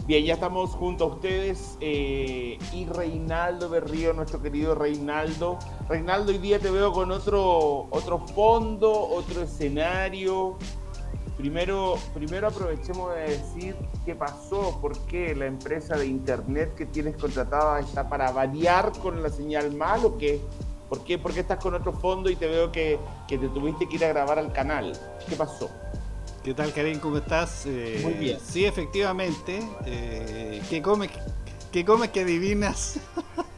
Bien, ya estamos junto a ustedes y Reinaldo Berrío, nuestro querido Reinaldo. Reinaldo, hoy día te veo con otro fondo, otro escenario. Primero aprovechemos de decir qué pasó, por qué la empresa de internet que tienes contratada está para variar con la señal mal o qué. ¿Por qué estás con otro fondo y te veo que te tuviste que ir a grabar al canal? ¿Qué pasó? ¿Qué tal, Karim? ¿Cómo estás? Muy bien. Sí, efectivamente. ¿Qué comes? ¿Qué comes que adivinas?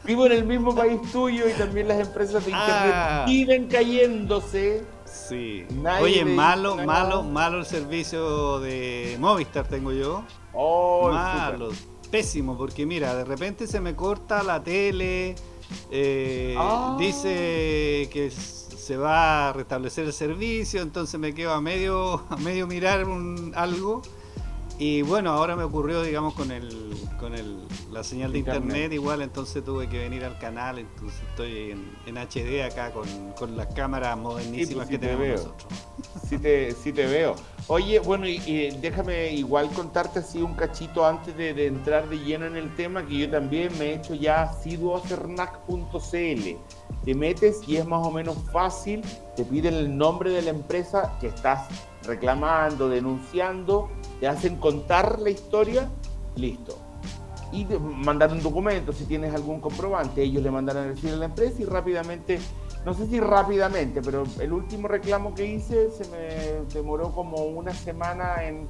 Vivo en el mismo país tuyo y también las empresas de internet Ah, siguen cayéndose. sí. Nadie Oye, le dice malo, malo, nada. malo el servicio de Movistar tengo yo. Oh, súper. Malo, pésimo, porque mira, de repente se me corta la tele, Ah, dice que se va a restablecer el servicio, entonces me quedo a medio mirar algo. Y bueno, ahora me ocurrió, digamos, la señal de internet. internet igual, entonces tuve que venir al canal, entonces estoy en HD acá con las cámaras Sí, pues modernísimas sí que te tenemos veo. nosotros. Sí te veo. Oye, bueno, y déjame igual contarte así un cachito antes de entrar de lleno en el tema, que yo también me he hecho ya asiduo a cernac.cl. Te metes y es más o menos fácil, te piden el nombre de la empresa que estás reclamando, denunciando, te hacen contar la historia, listo. Y mandar un documento si tienes algún comprobante. Ellos le mandan a decir a la empresa y rápidamente, no sé si rápidamente, pero el último reclamo que hice se me demoró como una semana en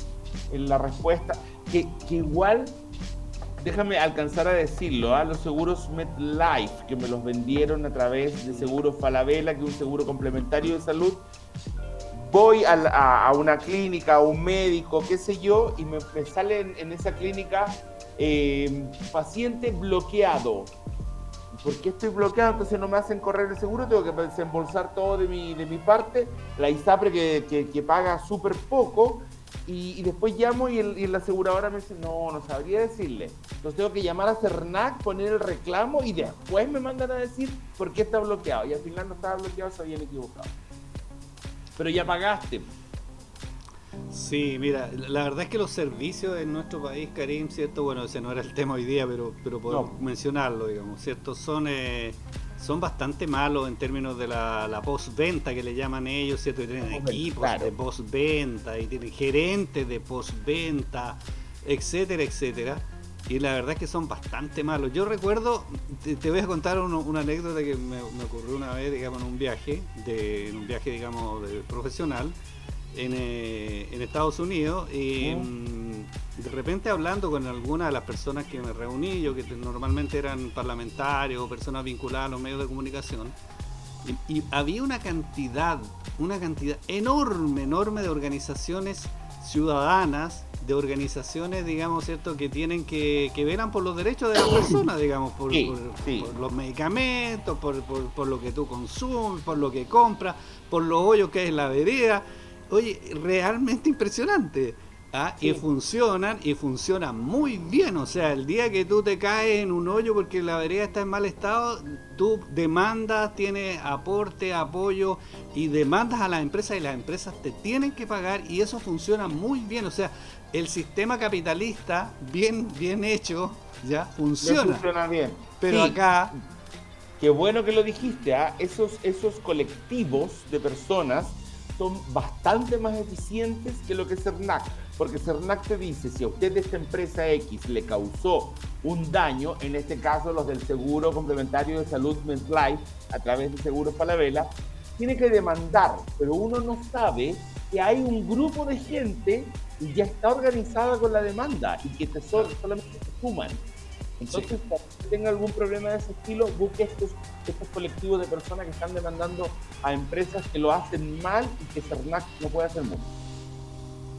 la respuesta, que igual, déjame alcanzar a decirlo, los seguros MetLife, que me los vendieron a través de Seguros Falabella, que es un seguro complementario de salud, voy a una clínica, a un médico, qué sé yo, y me sale en esa clínica paciente bloqueado. ¿Por qué estoy bloqueado? Entonces no me hacen correr el seguro, tengo que desembolsar todo de mi parte, la ISAPRE que paga súper poco, y después llamo y la aseguradora me dice, no sabría decirle. Entonces tengo que llamar a CERNAC, poner el reclamo y después me mandan a decir por qué está bloqueado. Y al final no estaba bloqueado, se habían equivocado. Pero ya pagaste. Sí, mira, la verdad es que los servicios en nuestro país, Karim, ¿cierto? Bueno, ese no era el tema hoy día, pero podemos No, mencionarlo, digamos, ¿cierto? Son bastante malos en términos de la postventa que le llaman ellos, ¿cierto? Y tienen equipos de claro. postventa y tienen gerentes de postventa, etcétera, etcétera. Y la verdad es que son bastante malos. Yo recuerdo, te voy a contar una anécdota que me ocurrió una vez, digamos, en un viaje, digamos, profesional en Estados Unidos. Y ¿Mm? de repente hablando con alguna de las personas que me reuní, yo que normalmente eran parlamentarios o personas vinculadas a los medios de comunicación, y había una cantidad enorme, enorme de organizaciones ciudadanas, de organizaciones, digamos, ¿cierto?, que velan por los derechos de las personas, digamos, Sí, por sí. los medicamentos, por lo que tú consumes, por lo que compras, por los hoyos que hay en la vereda. Oye, realmente impresionante. ¿Ah? Sí. Y funcionan muy bien. O sea, el día que tú te caes en un hoyo porque la vereda está en mal estado, tú demandas, tienes aporte, apoyo y demandas a las empresas y las empresas te tienen que pagar y eso funciona muy bien. O sea, el sistema capitalista bien hecho ya Le funciona. funciona bien. Pero Sí, acá, qué bueno que lo dijiste, ¿ah? Esos colectivos de personas son bastante más eficientes que lo que es CERNAC, porque CERNAC te dice, si a usted de esta empresa X le causó un daño, en este caso los del Seguro Complementario de Salud MetLife, a través de Seguros Falabella, tiene que demandar, pero uno no sabe que hay un grupo de gente y ya está organizada con la demanda y que claro, solamente te suman. sí. Entonces, cuando tenga algún problema de ese estilo, busque estos colectivos de personas que están demandando a empresas que lo hacen mal y que CERNAC no puede hacer mucho.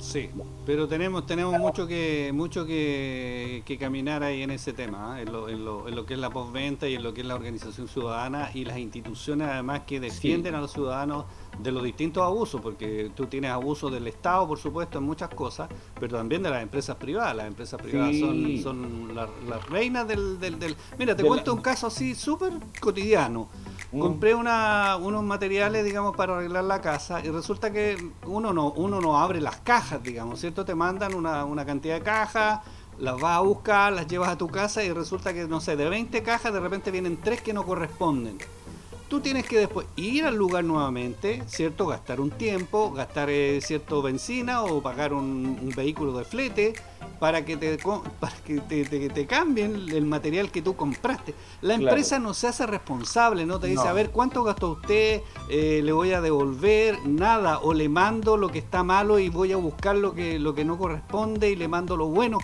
Sí, pero tenemos mucho que caminar ahí en ese tema, ¿eh? En lo que es la postventa y en lo que es la organización ciudadana y las instituciones además que Sí, defienden a los ciudadanos de los distintos abusos, porque tú tienes abusos del Estado, por supuesto, en muchas cosas, pero también de las empresas privadas. Las empresas privadas sí. son las reinas del... Mira, te De la, cuento un caso así súper cotidiano. mm, Compré unos materiales, digamos, para arreglar la casa y resulta que uno no abre las cajas, digamos, ¿cierto? Te mandan una cantidad de cajas las vas a buscar, las llevas a tu casa y resulta que, no sé, de 20 cajas de repente vienen 3 que no corresponden. Tú tienes que después ir al lugar nuevamente, ¿cierto? Gastar un tiempo, gastar cierto benzina o pagar un vehículo de flete para que te cambien el material que tú compraste. La empresa Claro. no se hace responsable, no te dice, No. a ver, ¿cuánto gastó usted? Le voy a devolver, nada, o le mando lo que está malo y voy a buscar lo que no corresponde y le mando lo bueno.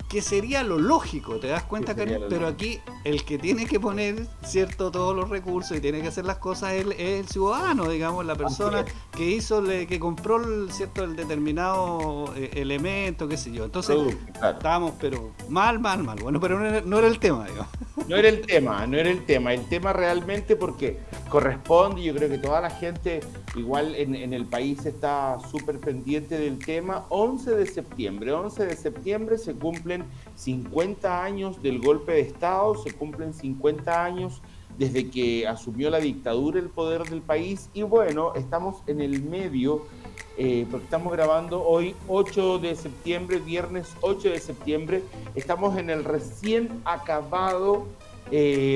Que sería lo lógico, ¿te das cuenta, Karim? Pero aquí el que tiene que poner, cierto, todos los recursos y tiene que hacer las cosas es el ciudadano, digamos, la persona que hizo, que compró el determinado elemento, qué sé yo. Entonces, Claro. estábamos, pero mal. Bueno, pero no era el tema, digamos. No era el tema. El tema realmente porque corresponde, yo creo que toda la gente igual en el país está súper pendiente del tema. 11 de septiembre se cumplen 50 años del golpe de Estado, se cumplen 50 años desde que asumió la dictadura el poder del país y bueno, estamos en el medio, porque estamos grabando hoy 8 de septiembre, viernes 8 de septiembre, estamos en el recién acabado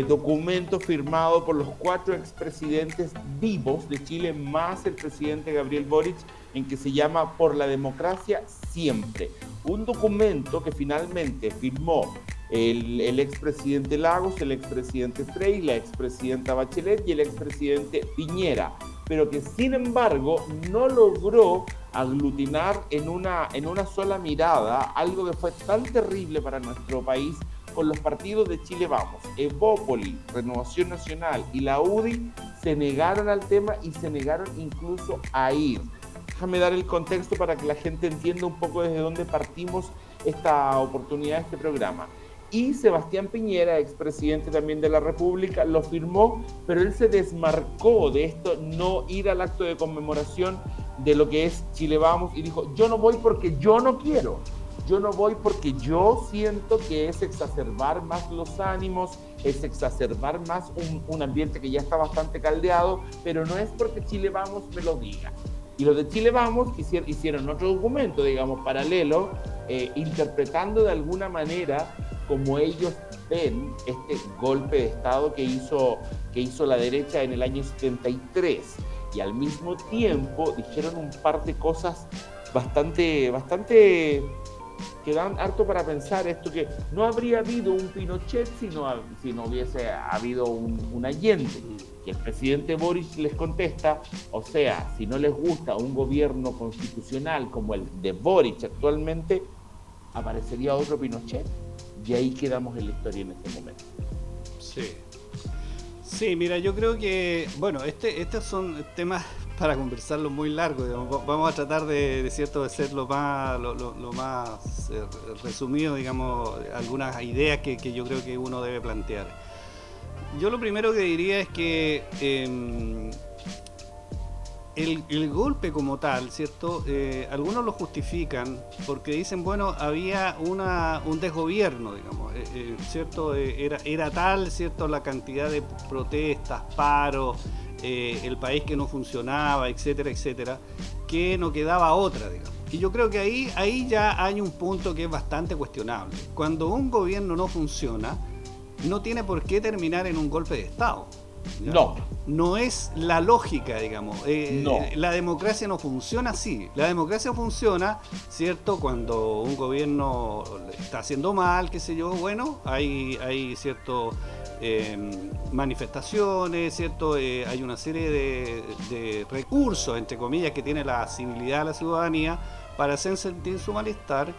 documento firmado por los 4 expresidentes vivos de Chile, más el presidente Gabriel Boric, en que se llama Por la Democracia Siempre. Un documento que finalmente firmó el expresidente Lagos, el expresidente Frey, la expresidenta Bachelet y el expresidente Piñera, pero que sin embargo no logró aglutinar en una sola mirada algo que fue tan terrible para nuestro país con los partidos de Chile Vamos. Evópoli, Renovación Nacional y la UDI se negaron al tema y se negaron incluso a ir. Déjame dar el contexto para que la gente entienda un poco desde dónde partimos esta oportunidad, este programa. Y Sebastián Piñera, expresidente también de la República, lo firmó, pero él se desmarcó de esto, no ir al acto de conmemoración de lo que es Chile Vamos y dijo, yo no voy porque yo no quiero. Yo no voy porque yo siento que es exacerbar más los ánimos, es exacerbar más un ambiente que ya está bastante caldeado, pero no es porque Chile Vamos me lo diga. Y los de Chile Vamos hicieron otro documento, digamos, paralelo, interpretando de alguna manera como ellos ven este golpe de Estado que hizo la derecha en el año 73. Y al mismo tiempo dijeron un par de cosas bastante que dan harto para pensar, esto que no habría habido un Pinochet si no hubiese habido un Allende. Y el presidente Boric les contesta, o sea, si no les gusta un gobierno constitucional como el de Boric actualmente, aparecería otro Pinochet. Y ahí quedamos en la historia en este momento. Sí, mira, yo creo que, bueno, estos son temas para conversarlo muy largo, digamos. Vamos a tratar de ser lo más resumido, digamos, algunas ideas que yo creo que uno debe plantear. Yo lo primero que diría es que el golpe como tal, ¿cierto? Algunos lo justifican porque dicen, bueno, había un desgobierno, digamos, ¿cierto? Era tal, ¿cierto? La cantidad de protestas, paros, el país que no funcionaba, etcétera, etcétera, que no quedaba otra, digamos. Y yo creo que ahí ya hay un punto que es bastante cuestionable. Cuando un gobierno no funciona, no tiene por qué terminar en un golpe de Estado. No es la lógica, digamos. No. La democracia no funciona así. La democracia funciona, ¿cierto? Cuando un gobierno está haciendo mal, qué sé yo, bueno, hay cierto manifestaciones, ¿cierto? Hay una serie de recursos, entre comillas, que tiene la civilidad de la ciudadanía para hacer sentir su malestar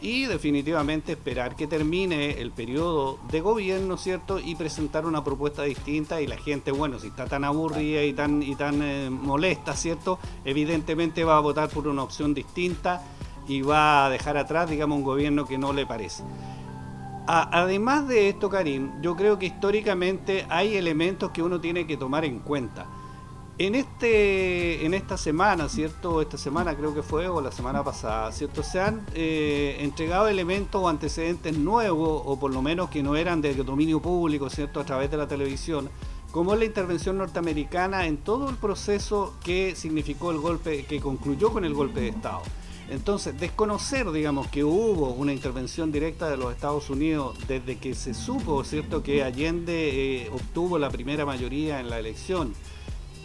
y definitivamente esperar que termine el periodo de gobierno, ¿cierto? Y presentar una propuesta distinta y la gente, bueno, si está tan aburrida y tan molesta, ¿cierto? Evidentemente va a votar por una opción distinta y va a dejar atrás, digamos, un gobierno que no le parece. Además de esto, Karim, yo creo que históricamente hay elementos que uno tiene que tomar en cuenta. En esta semana, ¿cierto? Esta semana creo que fue, o la semana pasada, ¿cierto? Se han entregado elementos o antecedentes nuevos, o por lo menos que no eran de dominio público, ¿cierto? A través de la televisión, como es la intervención norteamericana en todo el proceso que significó el golpe, que concluyó con el golpe de Estado. Entonces, desconocer, digamos, que hubo una intervención directa de los Estados Unidos desde que se supo, ¿cierto?, que Allende obtuvo la primera mayoría en la elección.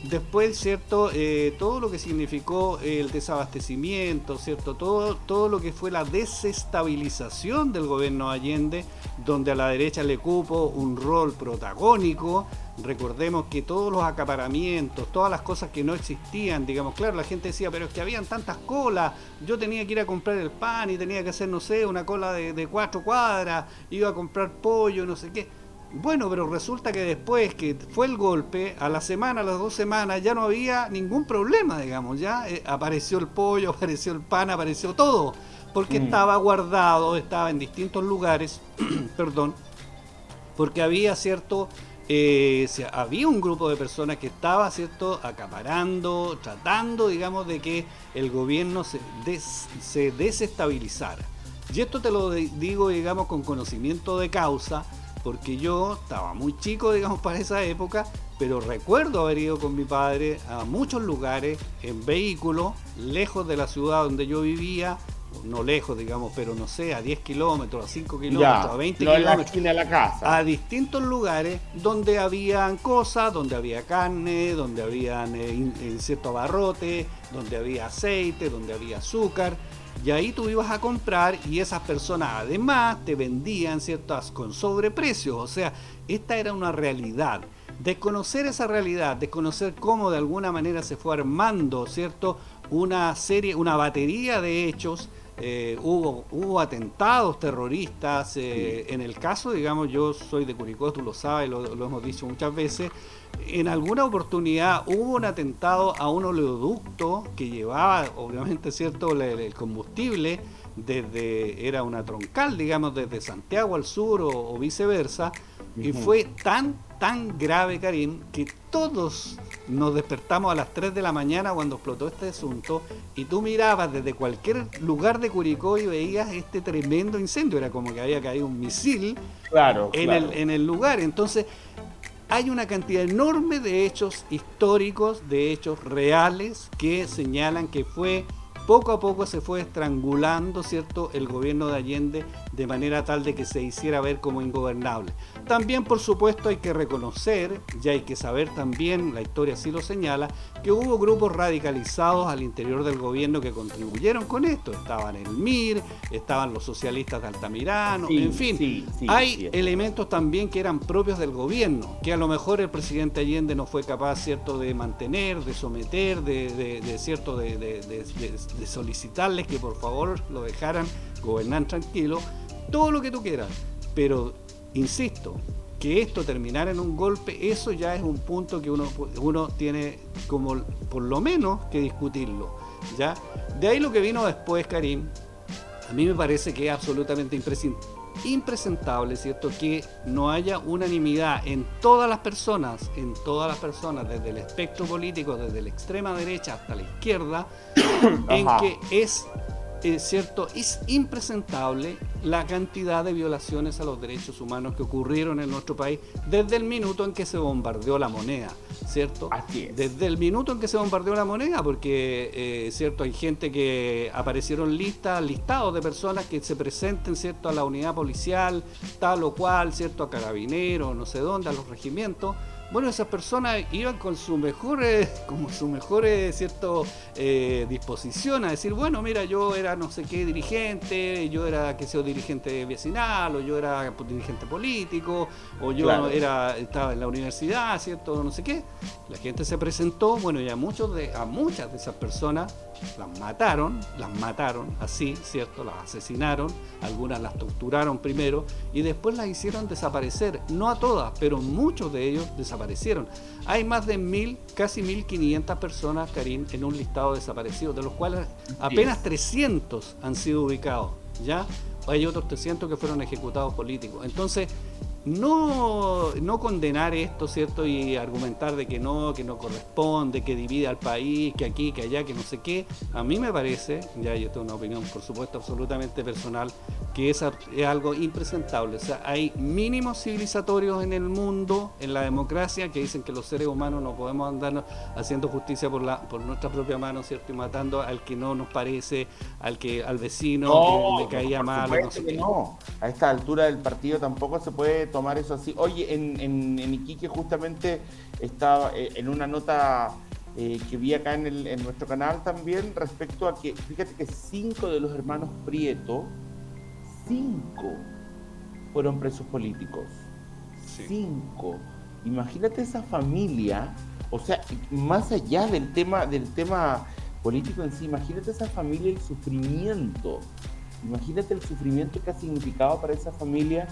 Después, ¿cierto?, todo lo que significó el desabastecimiento, ¿cierto?, todo lo que fue la desestabilización del gobierno Allende, donde a la derecha le cupo un rol protagónico. Recordemos que todos los acaparamientos, todas las cosas que no existían, digamos, claro, la gente decía, pero es que habían tantas colas, yo tenía que ir a comprar el pan y tenía que hacer, no sé, una cola de 4 cuadras, iba a comprar pollo, no sé qué. Bueno, pero resulta que después que fue el golpe, a la semana, a las 2 semanas, ya no había ningún problema, digamos, ya apareció el pollo, apareció el pan, apareció todo, porque estaba guardado, estaba en distintos lugares, perdón, porque había había un grupo de personas que estaba, ¿cierto?, acaparando, tratando, digamos, de que el gobierno se desestabilizara. Y esto te lo digo, digamos, con conocimiento de causa, porque yo estaba muy chico, digamos, para esa época, pero recuerdo haber ido con mi padre a muchos lugares en vehículo, lejos de la ciudad donde yo vivía, no lejos, digamos, pero no sé, a 10 kilómetros, a 5 kilómetros, a 20 no kilómetros, en la esquina de la casa, a distintos lugares donde habían cosas, donde había carne, donde habían cierto abarrote, donde había aceite, donde había azúcar. Y ahí tú ibas a comprar y esas personas además te vendían, ¿ciertas?, con sobreprecio. O sea, esta era una realidad. Desconocer esa realidad, desconocer cómo de alguna manera se fue armando, ¿cierto?, una batería de hechos. Hubo atentados terroristas. En el caso, digamos, yo soy de Curicó, tú lo sabes, lo hemos dicho muchas veces. En alguna oportunidad hubo un atentado a un oleoducto que llevaba, obviamente, ¿cierto?, el combustible era una troncal, digamos, desde Santiago al sur o viceversa, y fue tan grave, Karim, que todos nos despertamos a las 3 de la mañana cuando explotó este asunto, y tú mirabas desde cualquier lugar de Curicó y veías este tremendo incendio. Era como que había caído un misil en el lugar. Entonces, hay una cantidad enorme de hechos históricos, de hechos reales, que señalan que poco a poco se fue estrangulando, ¿cierto?, el gobierno de Allende, de manera tal de que se hiciera ver como ingobernable. También, por supuesto, hay que reconocer, y hay que saber también, la historia sí lo señala, que hubo grupos radicalizados al interior del gobierno que contribuyeron con esto. Estaban el MIR, estaban los socialistas de Altamirano, en fin. Hay elementos también que eran propios del gobierno, que a lo mejor el presidente Allende no fue capaz, ¿cierto?, de mantener, de someter, de solicitarles que por favor lo dejaran gobernar tranquilo, todo lo que tú quieras, pero insisto, que esto terminara en un golpe, eso ya es un punto que uno tiene como por lo menos que discutirlo, ¿ya? De ahí lo que vino después, Karim, a mí me parece que es absolutamente impresentable, ¿cierto?, que no haya unanimidad en todas las personas, desde el espectro político, desde la extrema derecha hasta la izquierda, en que es impresentable la cantidad de violaciones a los derechos humanos que ocurrieron en nuestro país desde el minuto en que se bombardeó la moneda, ¿cierto? Así es. Desde el minuto en que se bombardeó la moneda, porque, ¿cierto?, hay gente que aparecieron listados de personas que se presenten, ¿cierto?, a la unidad policial, tal o cual, ¿cierto?, a carabineros, no sé dónde, a los regimientos. Bueno, esas personas iban con su mejor disposición a decir, bueno, mira, yo era no sé qué dirigente, yo era, qué sé yo, dirigente vecinal, o yo era dirigente político, o yo estaba en la universidad, ¿cierto?, no sé qué. La gente se presentó, bueno, y a muchas de esas personas las mataron así, ¿cierto?, las asesinaron, algunas las torturaron primero y después las hicieron desaparecer, no a todas, pero muchos de ellos desaparecieron. Hay más de casi 1.500 personas, Karim, en un listado de desaparecidos, de los cuales apenas 300 han sido ubicados, ¿ya? Hay otros 300 que fueron ejecutados políticos. Entonces, no condenar esto, ¿cierto? Y argumentar de que no corresponde, que divide al país, que aquí, que allá, que no sé qué. A mí me parece, ya yo tengo una opinión por supuesto absolutamente personal, que es algo impresentable. O sea, hay mínimos civilizatorios en el mundo, en la democracia, que dicen que los seres humanos no podemos andar haciendo justicia por nuestra propia mano, ¿cierto? Y matando al que no nos parece, al vecino que le caía mal. No sé qué. No, a esta altura del partido tampoco se puede tomar eso así. Oye, en Iquique justamente estaba en una nota que vi acá en nuestro canal también respecto a que, fíjate que 5 de los hermanos Prieto, 5 fueron presos políticos. Sí. 5. Imagínate esa familia, o sea, más allá del tema político en sí, imagínate esa familia, el sufrimiento. Imagínate el sufrimiento que ha significado para esa familia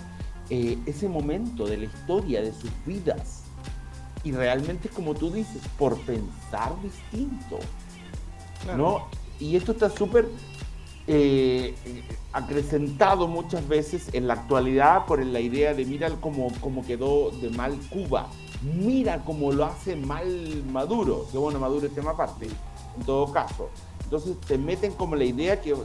ese momento de la historia, de sus vidas. Y realmente, como tú dices, por pensar distinto. Claro. ¿No? Y esto está súper acrecentado muchas veces en la actualidad por la idea de mira cómo quedó de mal Cuba, mira cómo lo hace mal Maduro, que bueno, Maduro es tema aparte, en todo caso. Entonces te meten como la idea que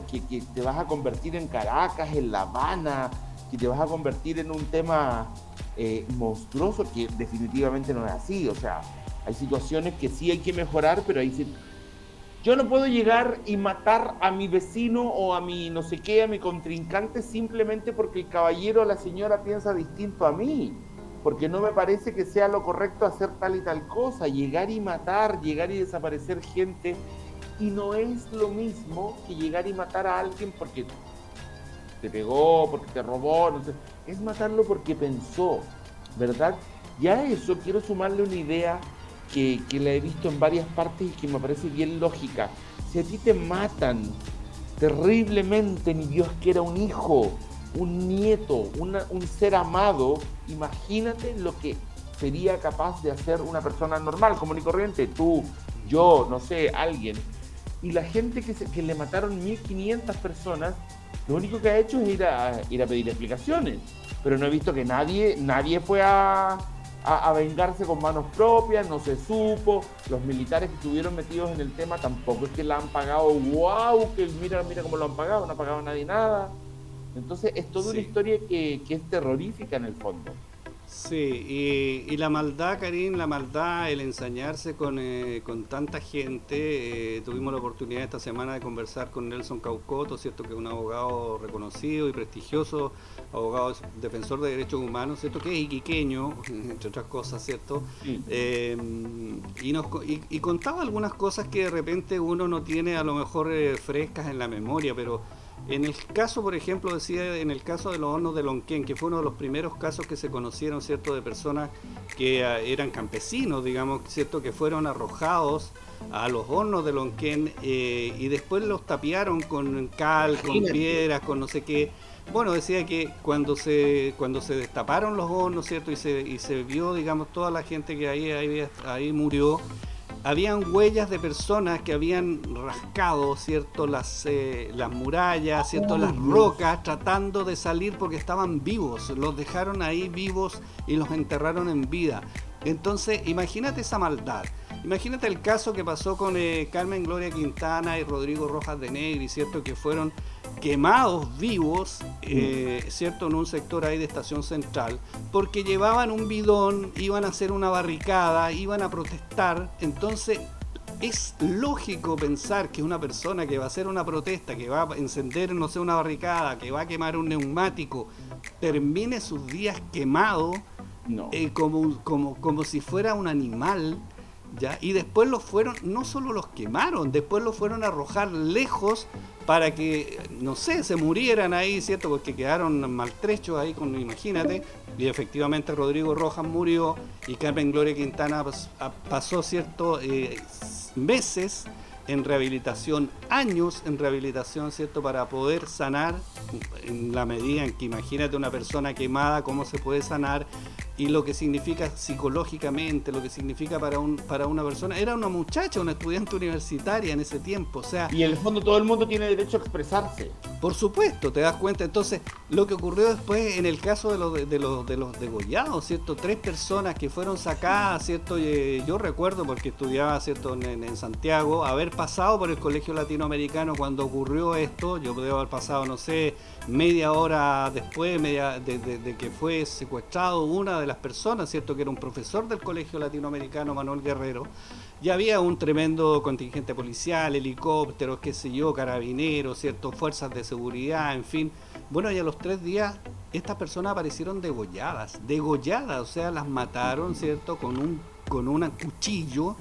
te vas a convertir en Caracas, en La Habana, que te vas a convertir en un tema monstruoso, que definitivamente no es así. O sea, hay situaciones que sí hay que mejorar, pero ahí sí. Yo no puedo llegar y matar a mi vecino o a mi no sé qué, a mi contrincante, simplemente porque el caballero o la señora piensa distinto a mí, porque no me parece que sea lo correcto hacer tal y tal cosa. Llegar y matar, llegar y desaparecer gente, y no es lo mismo que llegar y matar a alguien porque te pegó, porque te robó, no sé. Es matarlo porque pensó, ¿verdad? Y a eso quiero sumarle una idea que la he visto en varias partes y que me parece bien lógica. Si a ti te matan terriblemente, ni Dios quiera, un hijo, un nieto, un ser amado, imagínate lo que sería capaz de hacer una persona normal, común y corriente, tú, yo, no sé, alguien. Y la gente que le mataron 1.500 personas, lo único que ha hecho es ir a pedir explicaciones, pero no he visto que nadie fue a vengarse con manos propias, no se supo. Los militares que estuvieron metidos en el tema tampoco es que la han pagado, wow, que mira cómo lo han pagado, no ha pagado nadie nada. Entonces es toda una historia que es terrorífica en el fondo. Sí, y la maldad, Karim, el ensañarse con tanta gente. Tuvimos la oportunidad esta semana de conversar con Nelson Caucoto, ¿cierto? Que es un abogado reconocido y prestigioso, abogado defensor de derechos humanos, ¿cierto? Que es iquiqueño, entre otras cosas, ¿cierto? Sí. Y contaba algunas cosas que de repente uno no tiene a lo mejor frescas en la memoria, pero en el caso, por ejemplo, decía, en el caso de los hornos de Lonquén, que fue uno de los primeros casos que se conocieron, ¿cierto?, de personas que eran campesinos, digamos, ¿cierto?, que fueron arrojados a los hornos de Lonquén y después los tapiaron con cal, con piedras, con no sé qué. Bueno, decía que cuando se destaparon los hornos, ¿cierto?, y se vio, digamos, toda la gente que ahí murió, habían huellas de personas que habían rascado, ¿cierto?, las murallas, ¿cierto?, las rocas, tratando de salir porque estaban vivos. Los dejaron ahí vivos y los enterraron en vida. Entonces, imagínate esa maldad. Imagínate el caso que pasó con Carmen Gloria Quintana y Rodrigo Rojas de Negri, ¿cierto?, que fueron quemados vivos, ¿cierto?, en un sector ahí de Estación Central, porque llevaban un bidón, iban a hacer una barricada, iban a protestar. Entonces es lógico pensar que una persona que va a hacer una protesta, que va a encender, no sé, una barricada, que va a quemar un neumático, termine sus días quemado, como si fuera un animal, ¿ya? Y después no solo los quemaron, después los fueron a arrojar lejos para que, no sé, se murieran ahí, ¿cierto? Porque quedaron maltrechos ahí, imagínate. Y efectivamente Rodrigo Rojas murió y Carmen Gloria Quintana pasó, ¿cierto?, meses en rehabilitación, años en rehabilitación, ¿cierto?, para poder sanar, en la medida en que, imagínate, una persona quemada, cómo se puede sanar, y lo que significa psicológicamente, lo que significa para una persona. Era una muchacha, una estudiante universitaria en ese tiempo, o sea. Y en el fondo todo el mundo tiene derecho a expresarse. Por supuesto, te das cuenta. Entonces, lo que ocurrió después en el caso de los degollados, ¿cierto? 3 personas que fueron sacadas, ¿cierto? Yo recuerdo, porque estudiaba, ¿cierto? En Santiago, haber pasado por el Colegio Latinoamericano cuando ocurrió esto. Yo debo haber pasado, no sé, media hora después de que fue secuestrado una de las personas, ¿cierto? Que era un profesor del Colegio Latinoamericano, Manuel Guerrero. Ya había un tremendo contingente policial, helicópteros, qué sé yo, carabineros, ¿cierto? Fuerzas de seguridad, en fin. Bueno, y a los 3 días estas personas aparecieron degolladas, o sea, las mataron, ¿cierto? Con un cuchillo,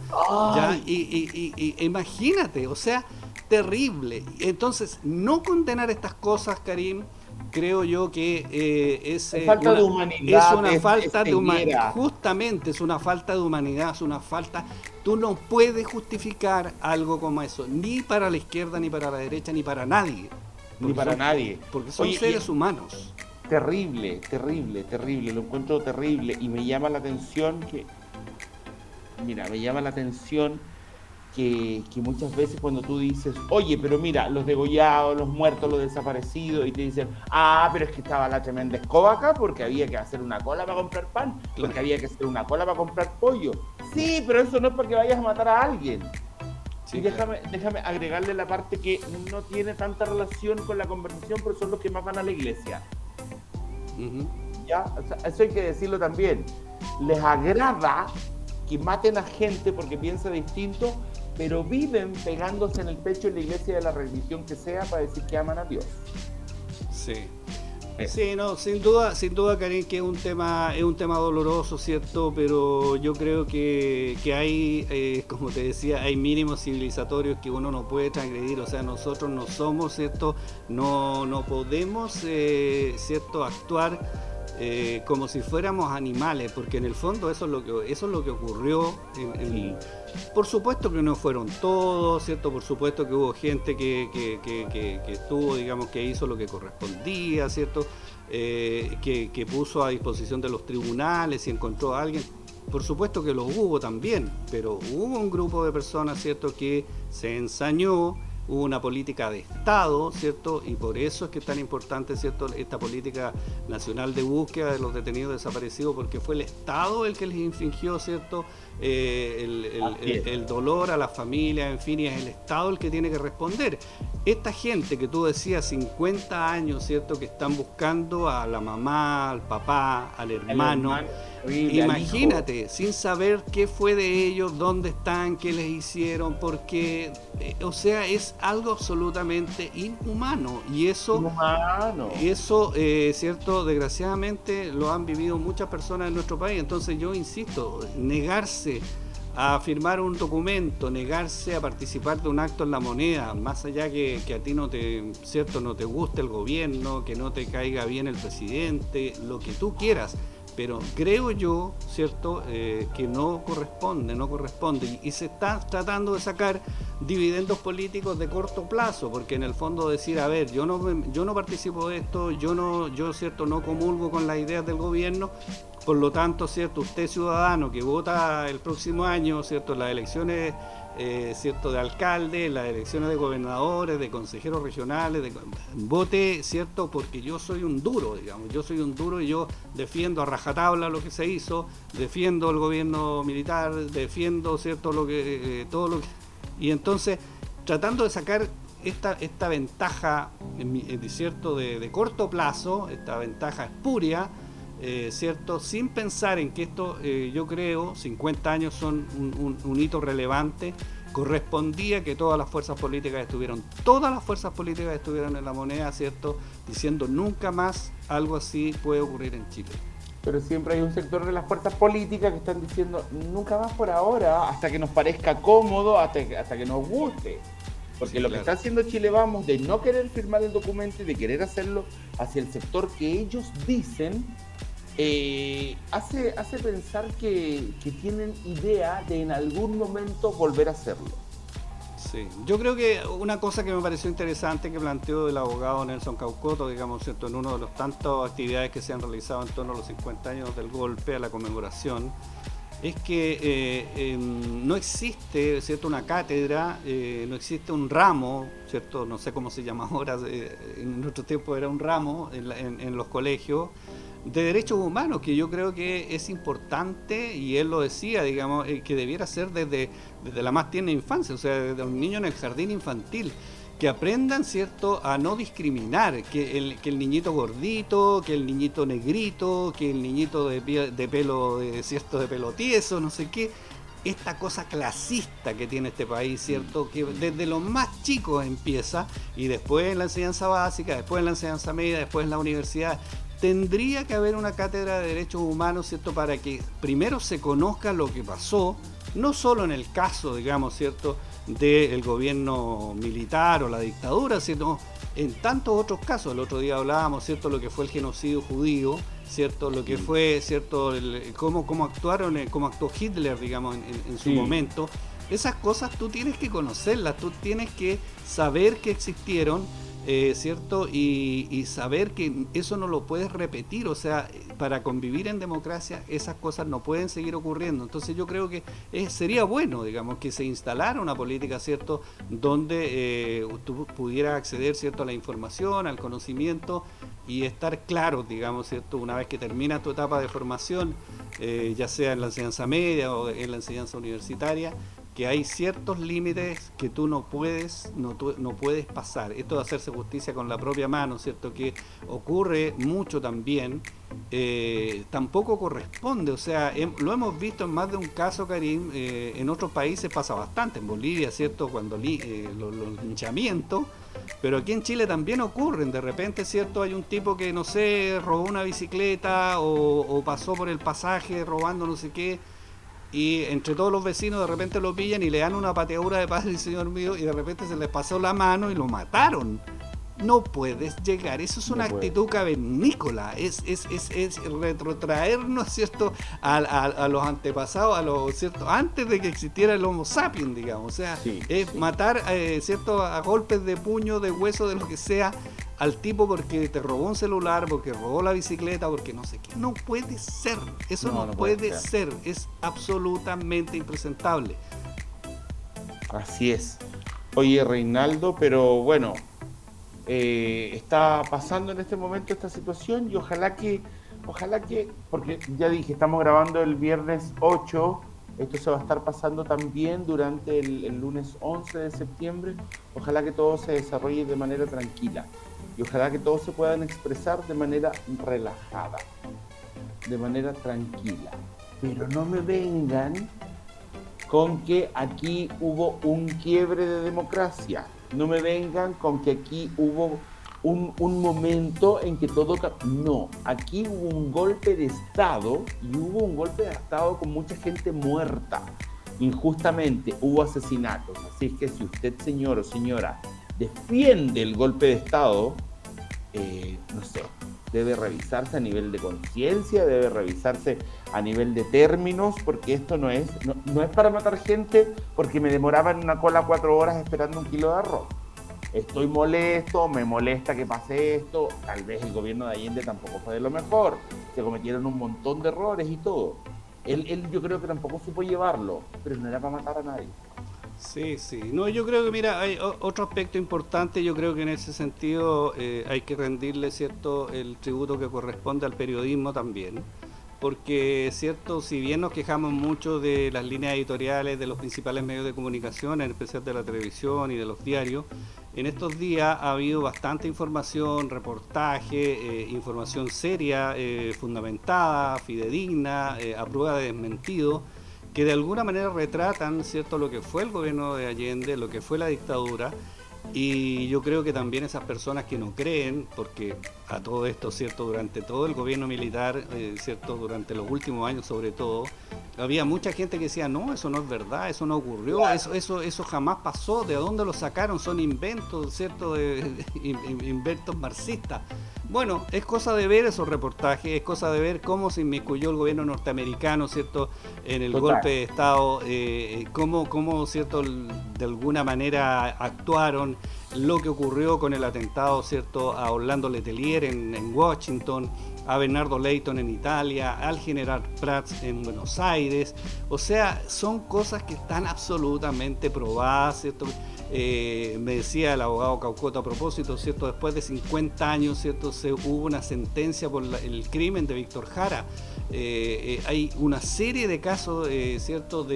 ya, y imagínate, o sea, terrible. Entonces, no condenar estas cosas, Karim, creo yo que es falta de humanidad, es una falta de humanidad, ceguera. justamente es una falta de humanidad, es una falta. Tú no puedes justificar algo como eso, ni para la izquierda, ni para la derecha, ni para nadie. Ni para nadie. Porque son Oye, seres humanos. terrible, terrible, terrible, lo encuentro terrible y me llama la atención que muchas veces cuando tú dices, oye, pero mira, los degollados, los muertos, los desaparecidos, y te dicen, pero es que estaba la tremenda escoba acá porque había que hacer una cola para comprar pan, porque había que hacer una cola para comprar pollo. Sí, pero eso no es para que vayas a matar a alguien. Sí, y déjame agregarle la parte que no tiene tanta relación con la conversación, pero son los que más van a la iglesia. Uh-huh. ¿Ya? O sea, eso hay que decirlo también. Les agrada que maten a gente porque piensa distinto, pero viven pegándose en el pecho en la iglesia de la religión que sea para decir que aman a Dios. Sí. Sí, no, sin duda, Karim, que es un tema doloroso, ¿cierto? Pero yo creo que hay, como te decía, hay mínimos civilizatorios que uno no puede transgredir. O sea, nosotros no somos, ¿cierto? No podemos, ¿cierto? Actuar como si fuéramos animales, porque en el fondo eso es lo que ocurrió. Por supuesto que no fueron todos, ¿cierto? Por supuesto que hubo gente que estuvo, digamos, que hizo lo que correspondía, ¿cierto? Que puso a disposición de los tribunales y encontró a alguien. Por supuesto que los hubo también, pero hubo un grupo de personas, ¿cierto?, que se ensañó. Hubo una política de Estado, ¿cierto? Y por eso es que es tan importante, ¿cierto?, esta política nacional de búsqueda de los detenidos desaparecidos, porque fue el Estado el que les infligió, ¿cierto?, el dolor a las familias, en fin, y es el Estado el que tiene que responder. Esta gente que tú decías, 50 años, ¿cierto?, que están buscando a la mamá, al papá, al hermano. Imagínate, sin saber qué fue de ellos, dónde están, qué les hicieron, porque, o sea, es algo absolutamente inhumano. Y eso, cierto, desgraciadamente lo han vivido muchas personas en nuestro país. Entonces yo insisto, negarse a firmar un documento, negarse a participar de un acto en la moneda, más allá que a ti no te guste el gobierno, que no te caiga bien el presidente, lo que tú quieras, pero creo yo, ¿cierto?, que no corresponde y se está tratando de sacar dividendos políticos de corto plazo, porque en el fondo decir, a ver, yo no participo de esto, yo cierto, no comulgo con las ideas del gobierno. Por lo tanto, ¿cierto?, usted ciudadano que vota el próximo año, ¿cierto?, las elecciones, ¿cierto?, de alcalde, las elecciones de gobernadores, de consejeros regionales, vote, ¿cierto?, porque yo soy un duro, digamos, y yo defiendo a rajatabla lo que se hizo, defiendo el gobierno militar, defiendo, ¿cierto?, todo lo que... Y entonces, tratando de sacar esta ventaja, ¿cierto?, de corto plazo, esta ventaja espuria, ¿cierto?, sin pensar en que esto, yo creo, 50 años son un hito relevante. Correspondía que todas las fuerzas políticas estuvieran en la moneda, ¿cierto?, diciendo nunca más algo así puede ocurrir en Chile. Pero siempre hay un sector de las fuerzas políticas que están diciendo nunca más por ahora, hasta que nos parezca cómodo, hasta que nos guste. Porque lo que está haciendo Chile Vamos, de no querer firmar el documento y de querer hacerlo hacia el sector que ellos dicen, hace pensar que tienen idea de en algún momento volver a hacerlo. Sí, yo creo que una cosa que me pareció interesante que planteó el abogado Nelson Caucoto, digamos, ¿cierto?, en una de las tantas actividades que se han realizado en torno a los 50 años del golpe, a la conmemoración, es que no existe, ¿cierto?, una cátedra, no existe un ramo, ¿cierto?, no sé cómo se llama ahora, en nuestro tiempo era un ramo en los colegios, de derechos humanos, que yo creo que es importante, y él lo decía, digamos, que debiera ser desde la más tierna infancia, o sea, desde un niño en el jardín infantil, que aprendan, ¿cierto?, a no discriminar, que el niñito gordito, que el niñito negrito, que el niñito de pelo, ¿cierto?, de pelo tieso, no sé qué, esta cosa clasista que tiene este país, ¿cierto?, que desde los más chicos empieza, y después en la enseñanza básica, después en la enseñanza media, después en la universidad. Tendría que haber una cátedra de derechos humanos, ¿cierto?, para que primero se conozca lo que pasó, no solo en el caso, digamos, ¿cierto?, del gobierno militar o la dictadura, sino en tantos otros casos. El otro día hablábamos, ¿cierto?, lo que fue el genocidio judío, ¿cierto?, lo que fue, ¿cierto?, cómo actuó Hitler, digamos, en su momento. Esas cosas tú tienes que conocerlas, tú tienes que saber que existieron, ¿cierto? Y saber que eso no lo puedes repetir, o sea, para convivir en democracia esas cosas no pueden seguir ocurriendo. Entonces yo creo que sería bueno, digamos, que se instalara una política, ¿cierto?, donde tú pudieras acceder, ¿cierto?, a la información, al conocimiento y estar claro, digamos, ¿cierto?, una vez que terminas tu etapa de formación, ya sea en la enseñanza media o en la enseñanza universitaria, que hay ciertos límites que tú no puedes pasar. Esto de hacerse justicia con la propia mano, ¿cierto?, que ocurre mucho también, tampoco corresponde. O sea, lo hemos visto en más de un caso, Karim, en otros países pasa bastante, en Bolivia, ¿cierto?, cuando los linchamientos, pero aquí en Chile también ocurren. De repente, ¿cierto?, hay un tipo que, no sé, robó una bicicleta o pasó por el pasaje robando no sé qué, y entre todos los vecinos de repente lo pillan y le dan una pateadura de padre y señor mío, y de repente se les pasó la mano y lo mataron. No puedes llegar, eso es una actitud cavernícola, es retrotraernos, ¿cierto?, a los antepasados, ¿cierto?, antes de que existiera el Homo sapiens, digamos. O sea, es matar, ¿cierto?, a golpes de puño, de hueso, de lo que sea, al tipo porque te robó un celular, porque robó la bicicleta, porque no sé qué. No puede ser, eso no puede ser, es absolutamente impresentable. Así es. Oye, Reinaldo, pero bueno, está pasando en este momento esta situación y ojalá que, porque ya dije, estamos grabando el viernes 8, esto se va a estar pasando también durante el lunes 11 de septiembre, ojalá que todo se desarrolle de manera tranquila y ojalá que todos se puedan expresar de manera relajada, de manera tranquila, pero no me vengan con que aquí hubo un quiebre de democracia. No me vengan con que aquí hubo un momento en que todo... No, aquí hubo un golpe de Estado y hubo un golpe de Estado con mucha gente muerta. Injustamente hubo asesinatos. Así es que si usted, señor o señora, defiende el golpe de Estado, no sé, debe revisarse a nivel de conciencia, debe revisarse a nivel de términos, porque esto no es para matar gente porque me demoraba en una cola 4 horas esperando un kilo de arroz. Estoy molesto, me molesta que pase esto, tal vez el gobierno de Allende tampoco fue de lo mejor, se cometieron un montón de errores y todo. Él yo creo que tampoco supo llevarlo, pero no era para matar a nadie. Sí. No, yo creo que, mira, hay otro aspecto importante. Yo creo que en ese sentido hay que rendirle, ¿cierto?, el tributo que corresponde al periodismo también. Porque, ¿cierto?, si bien nos quejamos mucho de las líneas editoriales de los principales medios de comunicación, en especial de la televisión y de los diarios, en estos días ha habido bastante información, reportaje, información seria, fundamentada, fidedigna, a prueba de desmentido, que de alguna manera retratan, ¿cierto?, lo que fue el gobierno de Allende, lo que fue la dictadura. Y yo creo que también esas personas que no creen, porque a todo esto, ¿cierto?, durante todo el gobierno militar, ¿cierto?, durante los últimos años sobre todo, había mucha gente que decía, no, eso no es verdad, eso no ocurrió, eso jamás pasó, ¿de dónde lo sacaron? Son inventos, ¿cierto?, inventos marxistas. Bueno, es cosa de ver esos reportajes, es cosa de ver cómo se inmiscuyó el gobierno norteamericano, ¿cierto?, en el golpe de Estado, cómo, ¿cierto?, de alguna manera actuaron, lo que ocurrió con el atentado, ¿cierto?, a Orlando Letelier en Washington, a Bernardo Leighton en Italia, al general Prats en Buenos Aires. O sea, son cosas que están absolutamente probadas, ¿cierto? Me decía el abogado Caucoto a propósito, ¿cierto? Después de 50 años, ¿cierto?, hubo una sentencia por el crimen de Víctor Jara. Hay una serie de casos, ¿cierto?,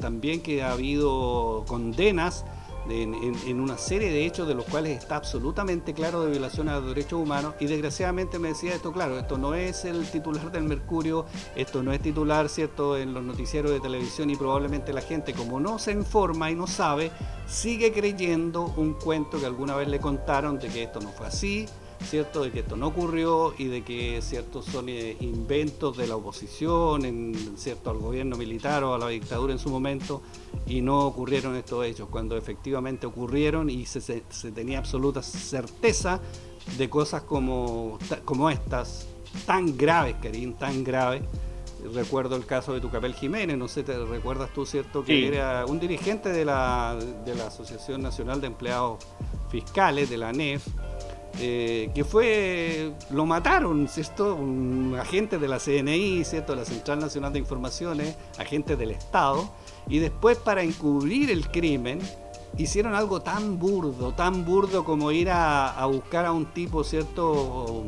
también que ha habido condenas en una serie de hechos de los cuales está absolutamente claro de violación a los derechos humanos, y desgraciadamente me decía esto, claro, esto no es el titular del Mercurio, esto no es titular, ¿cierto?, en los noticieros de televisión, y probablemente la gente, como no se informa y no sabe, sigue creyendo un cuento que alguna vez le contaron de que esto no fue así, ¿cierto?, de que esto no ocurrió, y de que, ¿cierto?, son inventos de la oposición, ¿cierto?, al gobierno militar o a la dictadura en su momento, y no ocurrieron estos hechos, cuando efectivamente ocurrieron, y se tenía absoluta certeza de cosas como estas, tan graves, Karim, tan graves. Recuerdo el caso de Tucapel Jiménez, no sé, ¿te recuerdas tú, cierto?, que sí, era un dirigente de la Asociación Nacional de Empleados Fiscales, de la ANEF, lo mataron, ¿cierto?, un agente de la CNI, ¿cierto?, la Central Nacional de Informaciones, agente del Estado, y después, para encubrir el crimen, hicieron algo tan burdo como ir a buscar a un tipo, ¿cierto?,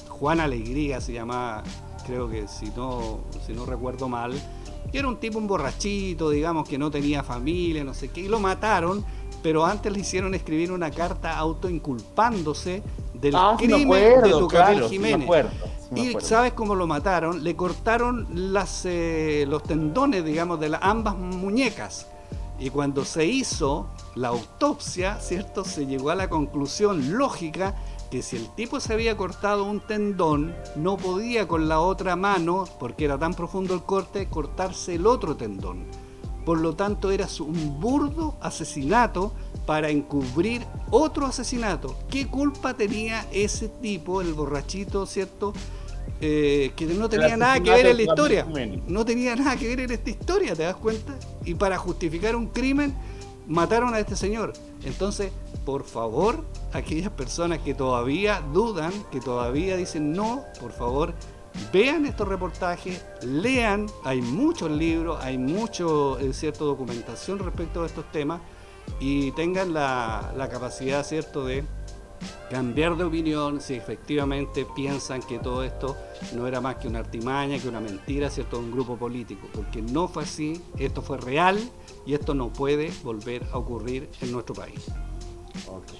Juan Alegría se llamaba, creo que si no recuerdo mal, que era un tipo, un borrachito, digamos, que no tenía familia, no sé qué, y lo mataron, pero antes le hicieron escribir una carta autoinculpándose del crimen de Tucapel Jiménez. Y ¿sabes cómo lo mataron? Le cortaron los tendones, digamos, de ambas muñecas. Y cuando se hizo la autopsia, ¿cierto?, se llegó a la conclusión lógica que si el tipo se había cortado un tendón, no podía con la otra mano, porque era tan profundo el corte, cortarse el otro tendón. Por lo tanto, era un burdo asesinato para encubrir otro asesinato. ¿Qué culpa tenía ese tipo, el borrachito, ¿cierto?, que no tenía nada que ver en la historia? No tenía nada que ver en esta historia, ¿te das cuenta? Y para justificar un crimen, mataron a este señor. Entonces, por favor, aquellas personas que todavía dudan, que todavía dicen no, por favor, vean estos reportajes, lean, hay muchos libros, hay cierta documentación respecto a estos temas, y tengan la capacidad, ¿cierto?, de cambiar de opinión si efectivamente piensan que todo esto no era más que una artimaña, que una mentira, ¿cierto?, de un grupo político, porque no fue así, esto fue real, y esto no puede volver a ocurrir en nuestro país. Okay.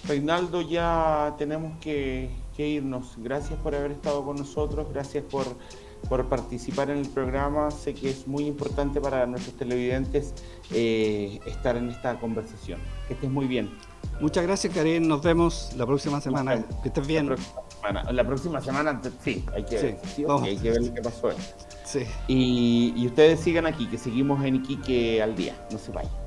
Reinaldo, ya tenemos que irnos. Gracias por haber estado con nosotros, gracias por participar en el programa. Sé que es muy importante para nuestros televidentes estar en esta conversación. Que estés muy bien. Muchas gracias, Karim. Nos vemos la próxima semana. Que estés bien. La próxima semana, sí, hay que ver. Sí, hay que ver lo que pasó. Sí. Y ustedes sigan aquí, que seguimos en Iquique al día. No se vayan.